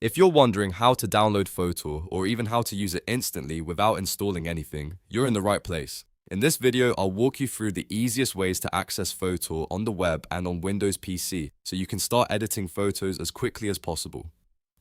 If you're wondering how to download Fotor or even how to use it instantly without installing anything, you're in the right place. In this video, I'll walk you through the easiest ways to access Fotor on the web and on Windows PC so you can start editing photos as quickly as possible.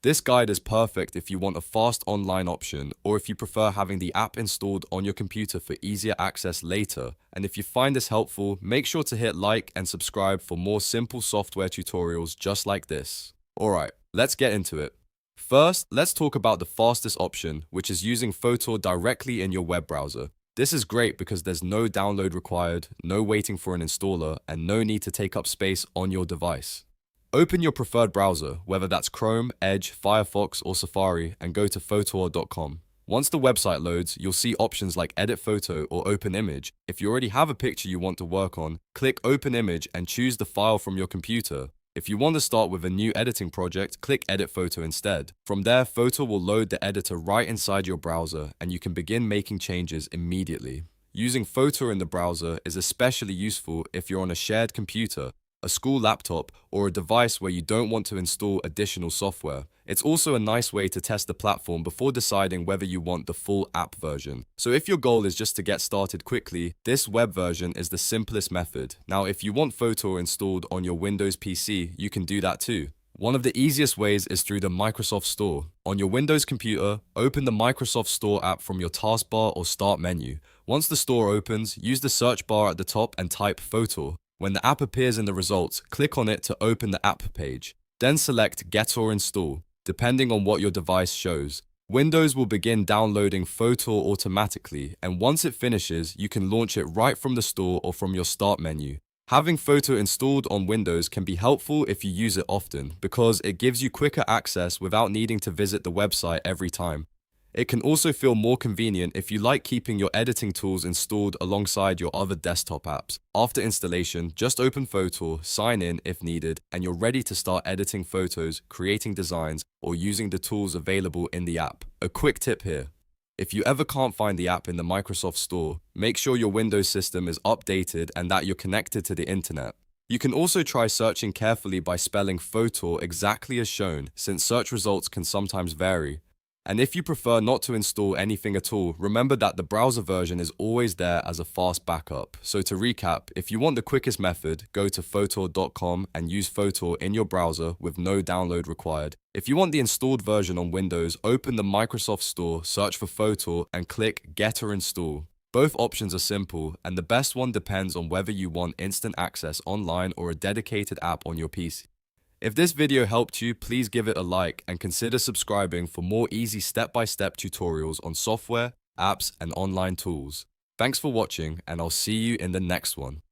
This guide is perfect if you want a fast online option or if you prefer having the app installed on your computer for easier access later. And if you find this helpful, make sure to hit like and subscribe for more simple software tutorials just like this. Alright, let's get into it. First, let's talk about the fastest option, which is using Fotor directly in your web browser. This is great because there's no download required, no waiting for an installer, and no need to take up space on your device. Open your preferred browser, whether that's Chrome, Edge, Firefox, or Safari, and go to Fotor.com. Once the website loads, you'll see options like Edit Photo or Open Image. If you already have a picture you want to work on, click Open Image and choose the file from your computer. If you want to start with a new editing project, click Edit Photo instead. From there, Fotor will load the editor right inside your browser, and you can begin making changes immediately. Using Fotor in the browser is especially useful if you're on a shared computer, a school laptop, or a device where you don't want to install additional software. It's also a nice way to test the platform before deciding whether you want the full app version. So if your goal is just to get started quickly, this web version is the simplest method. Now, if you want Fotor installed on your Windows PC, you can do that too. One of the easiest ways is through the Microsoft Store. On your Windows computer, open the Microsoft Store app from your taskbar or start menu. Once the store opens, use the search bar at the top and type Fotor. When the app appears in the results, click on it to open the app page. Then select Get or Install, depending on what your device shows. Windows will begin downloading Fotor automatically, and once it finishes, you can launch it right from the store or from your start menu. Having Fotor installed on Windows can be helpful if you use it often, because it gives you quicker access without needing to visit the website every time. It can also feel more convenient if you like keeping your editing tools installed alongside your other desktop apps. After installation, just open Fotor, sign in if needed, and you're ready to start editing photos, creating designs, or using the tools available in the app. A quick tip here. If you ever can't find the app in the Microsoft Store, make sure your Windows system is updated and that you're connected to the internet. You can also try searching carefully by spelling Fotor exactly as shown, since search results can sometimes vary. And if you prefer not to install anything at all, remember that the browser version is always there as a fast backup. So to recap, if you want the quickest method, go to Fotor.com and use Fotor in your browser with no download required. If you want the installed version on Windows, open the Microsoft Store, search for Fotor, and click Get or Install. Both options are simple, and the best one depends on whether you want instant access online or a dedicated app on your PC. If this video helped you, please give it a like and consider subscribing for more easy step-by-step tutorials on software, apps, and online tools. Thanks for watching, and I'll see you in the next one.